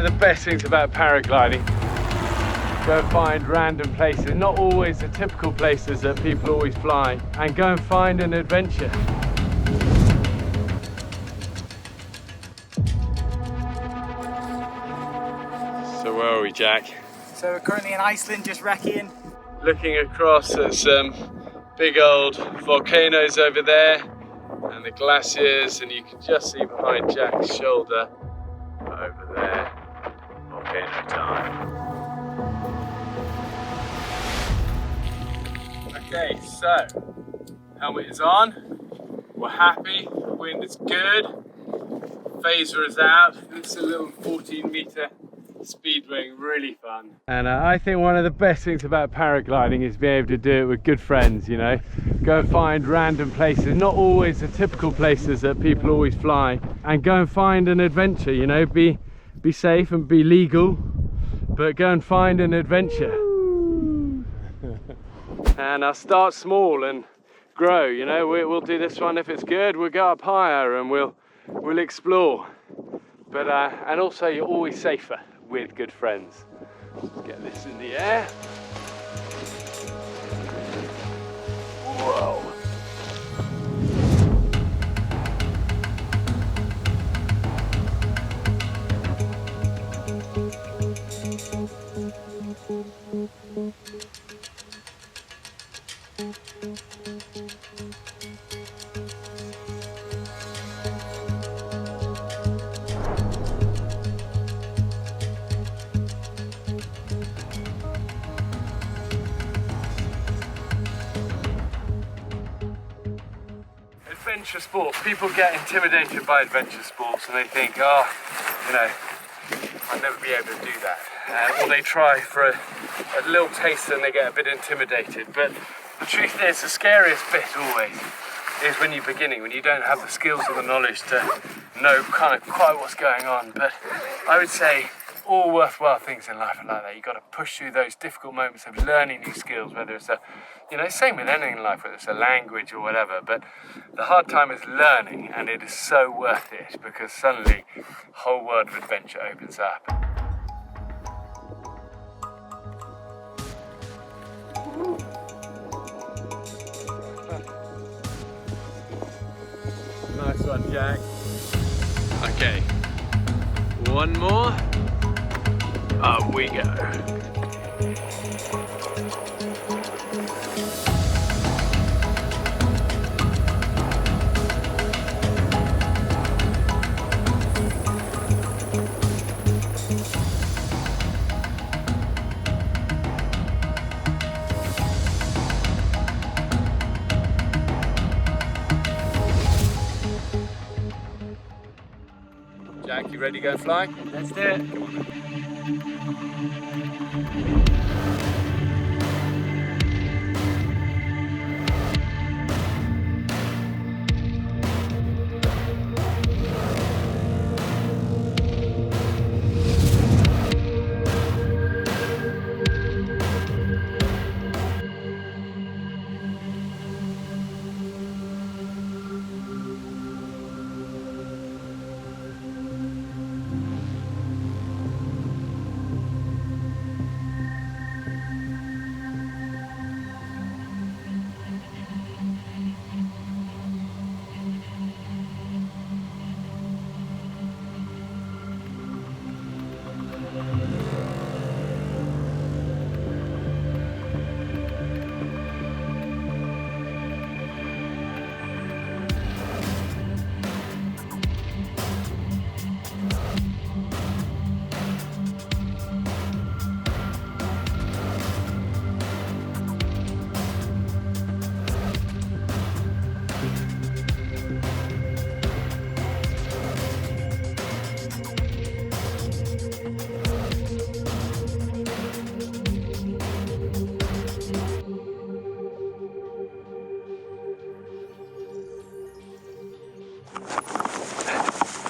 of the best things about paragliding. Go and find random places, not always the typical places that people always fly, and go and find an adventure. So where are we, Jack? So we're currently in Iceland, just recceing. Looking across at some big old volcanoes over there and the glaciers, and you can just see behind Jack's shoulder over there, volcano time. Okay, so helmet is on, we're happy, the wind is good, phaser is out. It's a little 14-meter speed wing, really fun. And I think one of the best things about paragliding is being able to do it with good friends, you know. Go and find random places, not always the typical places that people always fly, and go and find an adventure, you know. Be safe and be legal, but go and find an adventure. And I'll start small and grow, you know. We'll do this one. If it's good, we'll go up higher and we'll explore. But and also you're always safer with good friends. Let's get this in the air. Whoa. Adventure sports. People get intimidated by adventure sports and they think, oh, you know, I'll never be able to do that. Or they try for a little taste and they get a bit intimidated. But the truth is, the scariest bit always is when you're beginning, when you don't have the skills or the knowledge to know kind of quite what's going on. But I would say all worthwhile things in life are like that. You've got to push through those difficult moments of learning new skills, whether it's same with anything in life, whether it's a language or whatever, but the hard time is learning, and it is so worth it because suddenly a whole world of adventure opens up. Nice one, Jack. Okay, one more. Up we go. Jack, you ready to go fly? Let's do it.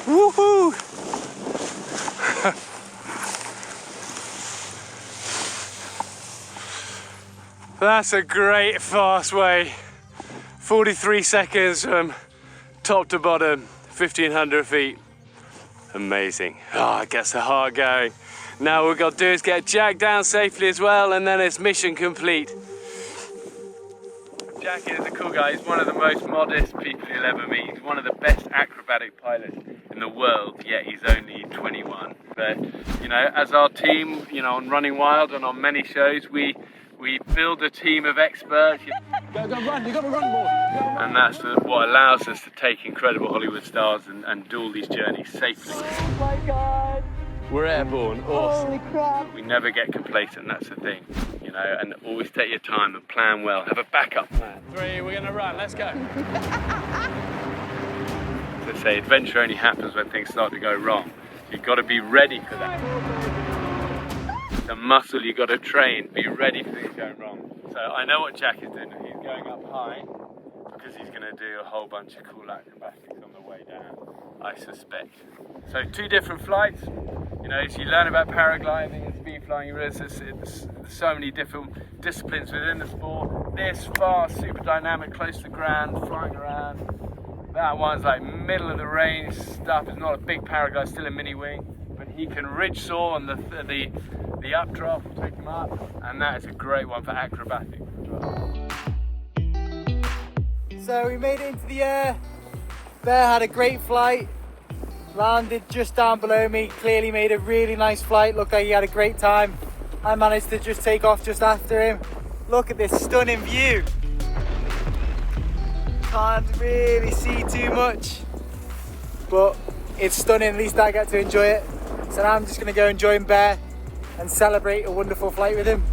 Woohoo! That's a great fast way. 43 seconds from top to bottom, 1,500 feet. Amazing. Oh, it gets the heart going. Now all we've got to do is get Jack down safely as well, and then it's mission complete. Jack is a cool guy. He's one of the most modest people you'll ever meet. He's one of the best acrobatic pilots in the world, yet he's only 21. But, you know, as our team, you know, on Running Wild and on many shows, we build a team of experts. Go run, you got to run more. And that's what allows us to take incredible Hollywood stars and do all these journeys safely. Oh my God. We're airborne, awesome. Holy crap. We never get complacent, that's the thing. You know, and always take your time and plan well. Have a backup plan. 3, we're gonna run, let's go. As I say, adventure only happens when things start to go wrong. You've got to be ready for that. It's a muscle you've got to train, be ready for things going wrong. So I know what Jack is doing. He's going up high because he's going to do a whole bunch of cool acrobatics on the way down, I suspect. So 2 different flights. You know, as you learn about paragliding and speed flying, you realize there's so many different disciplines within the sport. This fast, super dynamic, close to the ground, flying around. That one's like middle of the range stuff. It's not a big paraglide, still a mini wing, but he can ridge saw on the updraft will take him up, and that is a great one for acrobatic as well. So we made it into the air. Bear had a great flight. Landed just down below me. Clearly made a really nice flight. Looked like he had a great time. I managed to just take off just after him. Look at this stunning view. Can't really see too much, but it's stunning. At least I get to enjoy it. So now I'm just going to go and join Bear and celebrate a wonderful flight with him.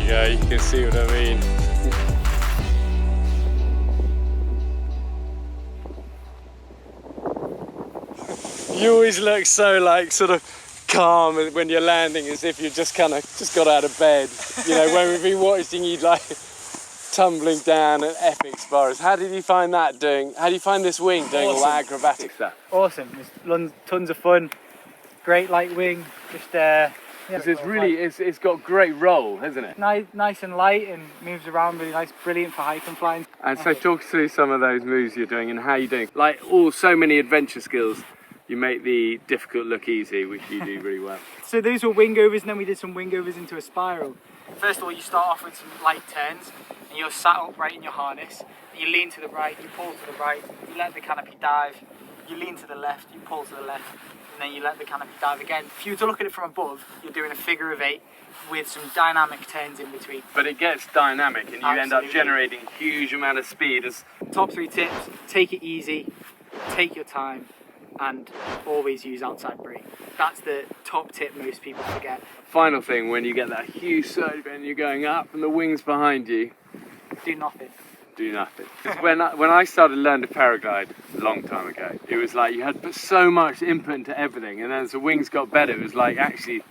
Yeah, you can see what I mean. You always look so like sort of calm when you're landing, as if you just got out of bed. You know, when we've been watching you like tumbling down at epic spirals. How did you find that doing? How do you find this wing doing all that acrobatic stuff? Awesome. It's tons of fun. Great light wing. Just It's got great roll, hasn't it? nice and light and moves around really nice. Brilliant for hiking flying. And so talk us through some of those moves you're doing and how you're doing. Like so many adventure skills, you make the difficult look easy, which you do really well. So those were wing overs, and then we did some wing overs into a spiral. First of all, you start off with some light turns, and you're sat upright in your harness. You lean to the right, you pull to the right, you let the canopy dive. You lean to the left, you pull to the left, and then you let the canopy dive again. If you were to look at it from above, you're doing a figure of 8 with some dynamic turns in between. But it gets dynamic, and you end up Absolutely. generating a huge amount of speed. Top 3 tips: take it easy, take your time, and always use outside brake. That's the top tip most people forget. Final thing, when you get that huge surge and you're going up and the wings behind you, Do nothing. do nothing. When I started learning to paraglide a long time ago, it was like you had put so much input into everything, and then as the wings got better, it was like actually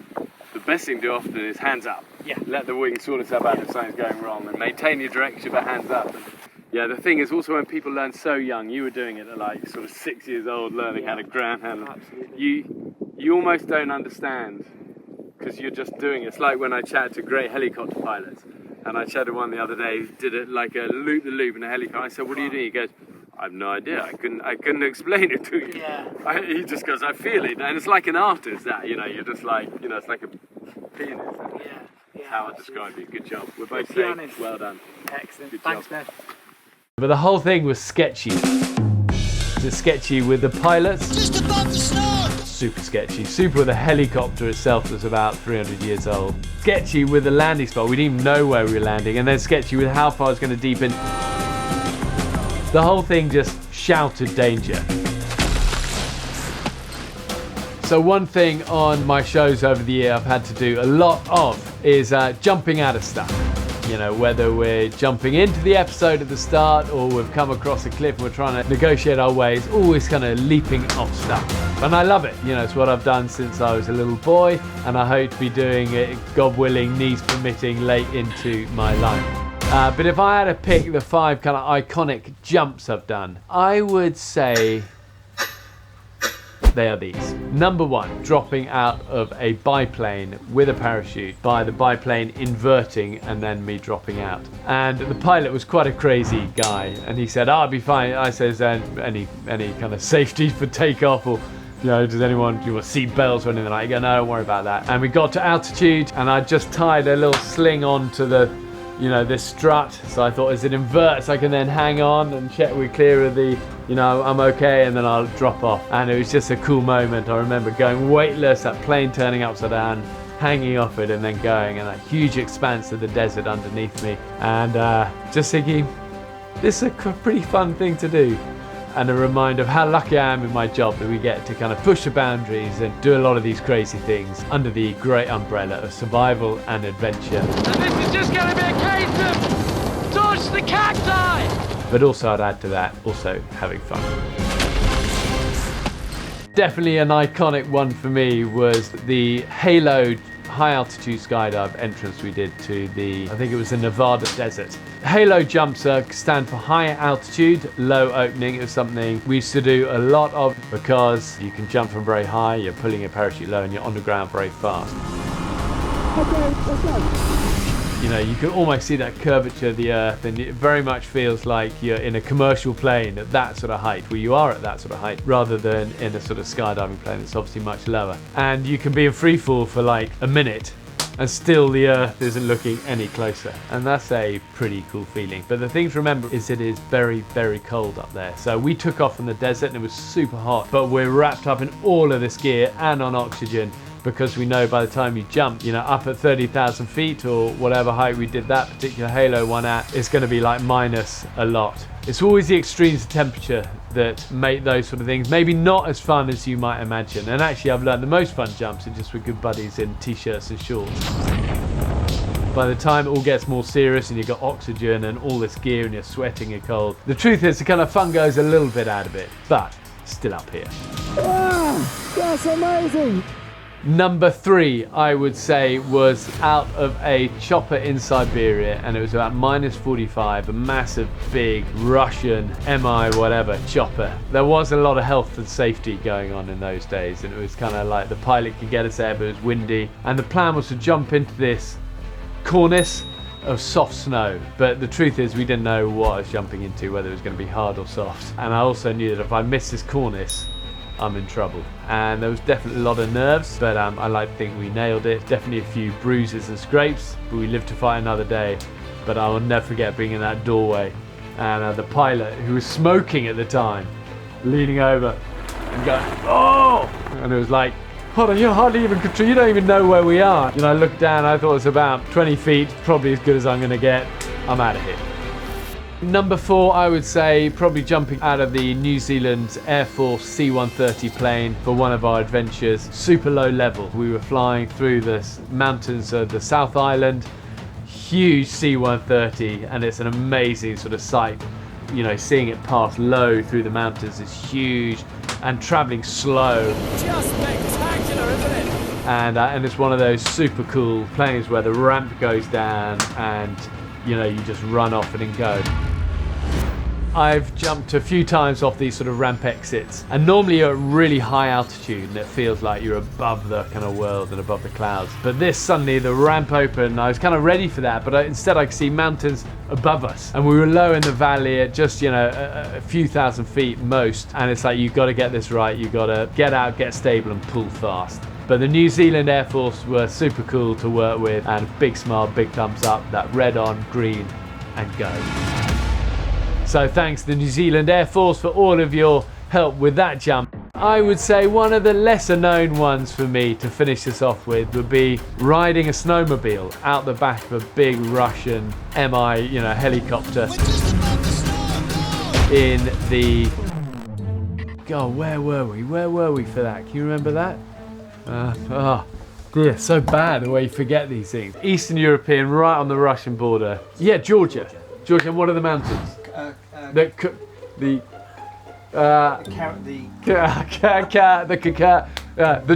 the best thing to do often is hands up. Yeah. Let the wings sort itself out if something's going wrong, and maintain your direction but hands up. Yeah, the thing is also when people learn so young, you were doing it at like sort of 6 years old, learning how to ground handle. Absolutely. You almost don't understand because you're just doing it. It's like when I chat to great helicopter pilots, and I chatted one the other day who did it like a loop-the-loop in a helicopter. I said, "What do you do?" He goes, "I have no idea. I couldn't explain it to you." Yeah. He just goes, "I feel it," and it's like an artist that you're just like it's like a pianist. Yeah. How I describe you. Good job. We're both Pianist. safe. Well done. Excellent. Good Thanks, job. Ben. But the whole thing was sketchy. It's sketchy with the pilots. Just above the snow. Super sketchy. Super with the helicopter itself that's about 300 years old. Sketchy with the landing spot. We didn't even know where we were landing. And then sketchy with how far it's going to deepen. The whole thing just shouted danger. So one thing on my shows over the year I've had to do a lot of is jumping out of stuff. You know, whether we're jumping into the episode at the start or we've come across a cliff and we're trying to negotiate our way, it's always kind of leaping off stuff. And I love it. You know, it's what I've done since I was a little boy, and I hope to be doing it, God willing, knees permitting, late into my life. But if I had to pick the 5 kind of iconic jumps I've done, I would say they are these. Number 1, dropping out of a biplane with a parachute, by the biplane inverting and then me dropping out. And the pilot was quite a crazy guy, and he said, I'll be fine. I said, any kind of safety for takeoff, or you know, does anyone do you want seat belts or anything like that? I go, no, don't worry about that. And we got to altitude, and I just tied a little sling onto the, you know, this strut. So I thought, as it inverts, I can then hang on and check we're clear of the, you know, I'm okay, and then I'll drop off. And it was just a cool moment. I remember going weightless, that plane turning upside down, hanging off it, and then going, and that huge expanse of the desert underneath me. And just thinking, this is a pretty fun thing to do. And a reminder of how lucky I am in my job that we get to kind of push the boundaries and do a lot of these crazy things under the great umbrella of survival and adventure. And this is just going to be a case of dodge the cacti! But also, I'd add to that, also having fun. Definitely an iconic one for me was the Halo high altitude skydive entrance we did to the, I think it was the Nevada desert. Halo jumps stand for high altitude, low opening. It was something we used to do a lot of because you can jump from very high, you're pulling your parachute low, and you're on the ground very fast. You know, you can almost see that curvature of the earth, and it very much feels like you're in a commercial plane at that sort of height, where you are at that sort of height, rather than in a sort of skydiving plane that's obviously much lower. And you can be in free fall for like a minute, and still the earth isn't looking any closer. And that's a pretty cool feeling. But the thing to remember is it is very, very cold up there. So we took off from the desert and it was super hot, but we're wrapped up in all of this gear and on oxygen, because we know by the time you jump, you know, up at 30,000 feet or whatever height we did that particular Halo one at, it's going to be like minus a lot. It's always the extremes of temperature that make those sort of things maybe not as fun as you might imagine. And actually, I've learned the most fun jumps are just with good buddies in t-shirts and shorts. By the time it all gets more serious and you've got oxygen and all this gear and you're sweating, you're cold, the truth is the kind of fun goes a little bit out of it, but still up here. Wow, that's amazing! Number 3, I would say, was out of a chopper in Siberia, and it was about minus 45, a massive, big Russian MI whatever chopper. There was a lot of health and safety going on in those days, and it was kind of like the pilot could get us there, but it was windy. And the plan was to jump into this cornice of soft snow, but the truth is we didn't know what I was jumping into, whether it was going to be hard or soft. And I also knew that if I missed this cornice, I'm in trouble. And there was definitely a lot of nerves, but I like to think we nailed it. Definitely a few bruises and scrapes, but we lived to fight another day. But I will never forget being in that doorway, and the pilot, who was smoking at the time, leaning over and going, oh! And it was like, hold on, you're hardly even control, you don't even know where we are. You know, I looked down, I thought it was about 20 feet, probably as good as I'm gonna get. I'm out of here. Number 4, I would say, probably jumping out of the New Zealand Air Force C-130 plane for one of our adventures. Super low level. We were flying through the mountains of the South Island, huge C-130, and it's an amazing sort of sight. You know, seeing it pass low through the mountains is huge, and traveling slow. Just spectacular, isn't it? And it's one of those super cool planes where the ramp goes down and, you know, you just run off it and go. I've jumped a few times off these sort of ramp exits, and normally you're at really high altitude and it feels like you're above the kind of world and above the clouds. But this, suddenly the ramp opened, I was kind of ready for that, but instead I could see mountains above us, and we were low in the valley at just, you know, a few thousand feet most, and it's like, you've got to get this right, you've got to get out, get stable and pull fast. But the New Zealand Air Force were super cool to work with, and a big smile, big thumbs up, that red on, green, and go. So thanks to the New Zealand Air Force for all of your help with that jump. I would say one of the lesser known ones for me to finish this off with would be riding a snowmobile out the back of a big Russian MI, you know, helicopter in the... God, where were we? Where were we for that? Can you remember that? Yeah, so bad the way you forget these things. Eastern European, right on the Russian border. Yeah, Georgia. Georgia, and what are the mountains? The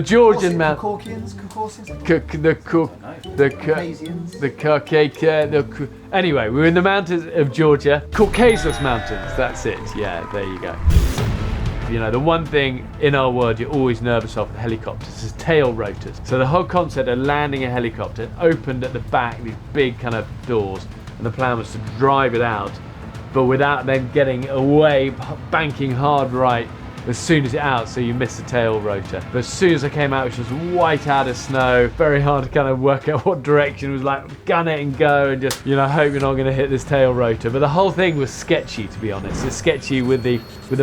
Georgian mountains. Anyway, we're in the mountains of Georgia. Caucasus Mountains, that's it. Yeah, there you go. You know, the one thing in our world you're always nervous of with helicopters is tail rotors. So the whole concept of landing a helicopter opened at the back, these big kind of doors, and the plan was to drive it out, but without then getting away, banking hard right as soon as it's out, so you miss the tail rotor. But as soon as I came out, which was white out of snow, very hard to kind of work out what direction. It was like gun it and go and just, you know, hope you're not going to hit this tail rotor. But the whole thing was sketchy, to be honest. It's sketchy with the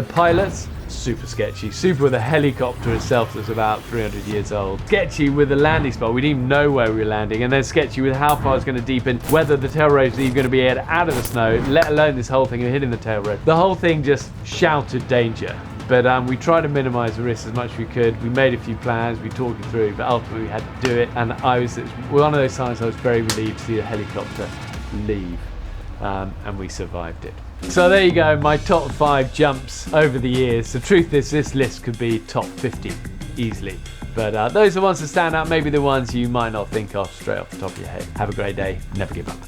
pilots. Super sketchy. Super with the helicopter itself that's about 300 years old. Sketchy with the landing spot. We didn't even know where we were landing. And then sketchy with how far it's going to deepen, whether the tail rotor is even going to be out of the snow, let alone this whole thing and hitting the tail rotor. The whole thing just shouted danger. But we tried to minimize the risk as much as we could. We made a few plans, we talked it through, but ultimately we had to do it. And it was one of those times I was very relieved to see the helicopter leave. And we survived it. So there you go, my top 5 jumps over the years. The truth is, this list could be top 50 easily. But those are the ones that stand out, maybe the ones you might not think of straight off the top of your head. Have a great day, never give up.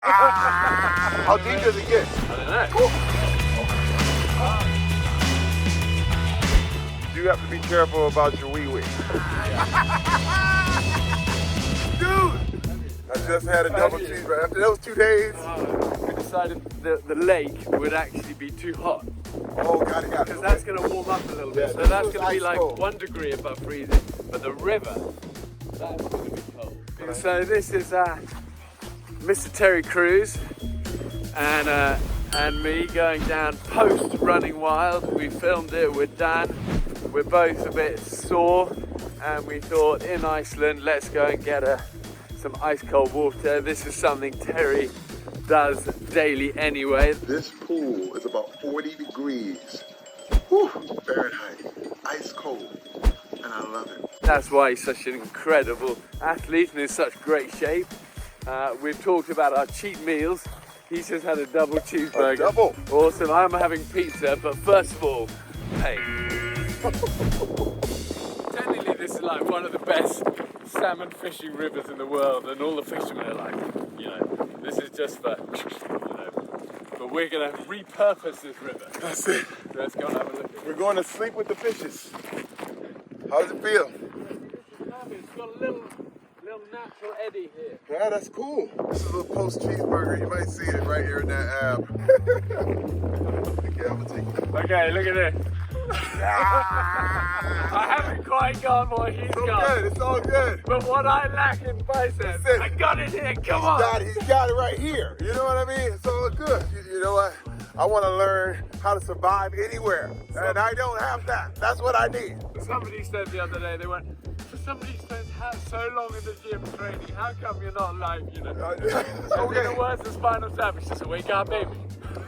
How deep does it get? I don't know. Cool. You have to be careful about your wee-wee. Dude! I just had a double cheeseburger. After those 2 days, We decided the lake would actually be too hot. oh, got it. Because that's going to warm up a little bit. Yeah, So that's this going to be is like ice cold. 1 degree above freezing. But the river, that's going to be cold. So this is Mr. Terry Crews and me going down post Running Wild. We filmed it with Dan. We're both a bit sore and we thought in Iceland, let's go and get some ice cold water. This is something Terry does daily anyway. This pool is about 40 degrees. Whew, Fahrenheit. Ice cold. And I love it. That's why he's such an incredible athlete and in such great shape. We've talked about our cheat meals. He's just had a double cheeseburger. A double? Awesome. I'm having pizza, but first of all, hey. Technically, this is like one of the best salmon fishing rivers in the world, and all the fishermen are like, you know, this is just for, you know, but we're gonna repurpose this river. That's it. Let's go and have a look. We're going to sleep with the fishes. How does it feel? It's got a little natural eddy here. Yeah, that's cool. This is a little post cheeseburger. You might see it right here in that app. Okay, I'm gonna take it. Okay, look at this. I haven't quite got what he's It's all got. good. It's all good. But what I lack in biceps, That's it. I got it here. Come on. He's got it right here. You know what I mean? It's all good. You know what? I want to learn how to survive anywhere, and I don't have that. That's what I need. Somebody said the other day, they went, for somebody who spends so long in the gym training, how come you're not like, you know? Okay. The words of Spinal Tap, it's just a wake up, baby.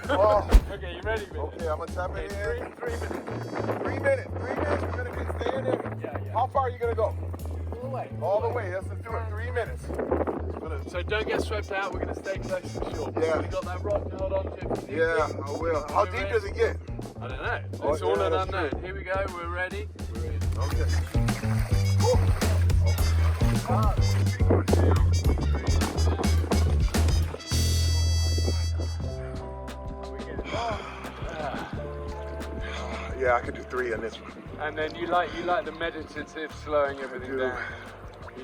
Oh. Okay, you ready, baby? Okay, I'm gonna tap it in. 3 minutes. 3 minutes. 3 minutes. We're gonna stay in there. Yeah. How far are you gonna go? All the way. All the way. Let's do it. 3 minutes. So don't get swept out, we're going to stay close to the shore. Yeah. You got that rock to hold on to? If you need Yeah, to. I will. How deep does it get? I don't know. Oh, It's all yeah, an that's unknown. true. Here we go, we're ready. Okay. Yeah, I could do 3 on this one. And then you like the meditative slowing everything do. down.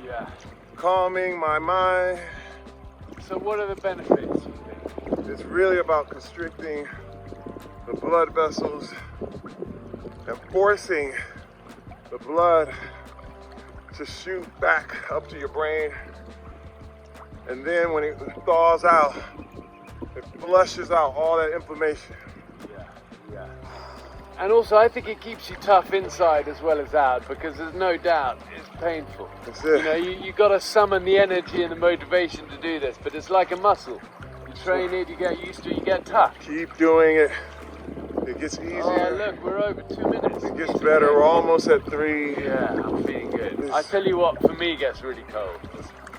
Yeah. Calming my mind. So what are the benefits, you think? It's really about constricting the blood vessels and forcing the blood to shoot back up to your brain. And then when it thaws out, it flushes out all that inflammation. Yeah. And also I think it keeps you tough inside as well as out, because there's no doubt it's painful. That's it. You know, you got to summon the energy and the motivation to do this, but it's like a muscle. You train it, you get used to it, you get tough. Keep doing it. It gets easier. Oh, look, we're over 2 minutes. It gets better. We're almost at 3. Yeah, I'm feeling good. I tell you what, for me, gets really cold.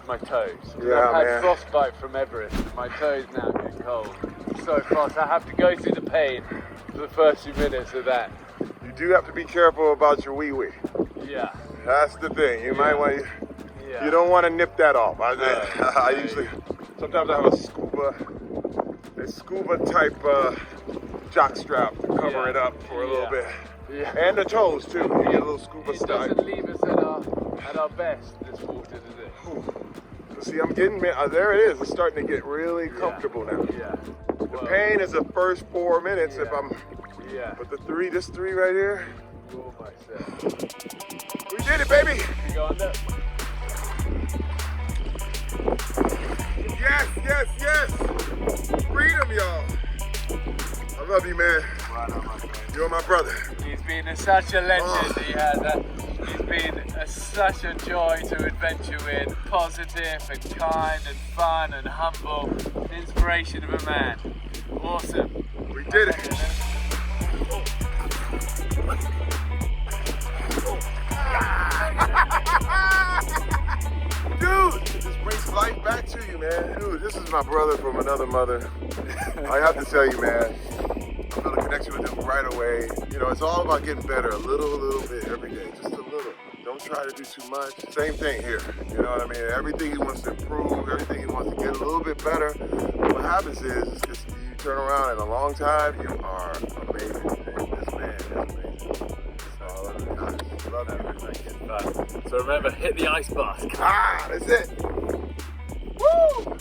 My toes. Yeah, I've had man. frostbite from Everest, and my toes now get cold so fast. I have to go through the pain for the first few minutes of that. You do have to be careful about your wee-wee. Yeah. That's the thing. You might want to, Yeah. you don't want to nip that off. I No. usually, sometimes I have a scuba type jock strap to cover it up for a little bit. Yeah. And the toes too. You get a little scuba It style. doesn't leave us at our best, this water, does it? So see, I'm getting there. It is. It's starting to get really comfortable now. Yeah. The pain is the first 4 minutes if I'm. Yeah. But this 3 right here. Oh, myself. We did it, baby. You go under. Yes, yes, yes. Freedom, y'all. I love you, man. You're my brother. He's been such a legend. He has. He's been such a joy to adventure with. Positive and kind and fun and humble. The inspiration of a man. Awesome. We did it. Dude, this brings life back to you, man. Dude, this is my brother from another mother. I have to tell you, man, I feel a connection with him right away. You know, it's all about getting better a little bit every day, just a little. Don't try to do too much. Same thing here. You know what I mean? Everything he wants to improve, everything he wants to get a little bit better. What happens is just you turn around in a long time, you are amazing. This man is amazing. Love you. So remember, hit the ice bar. Ah, that's it. Woo!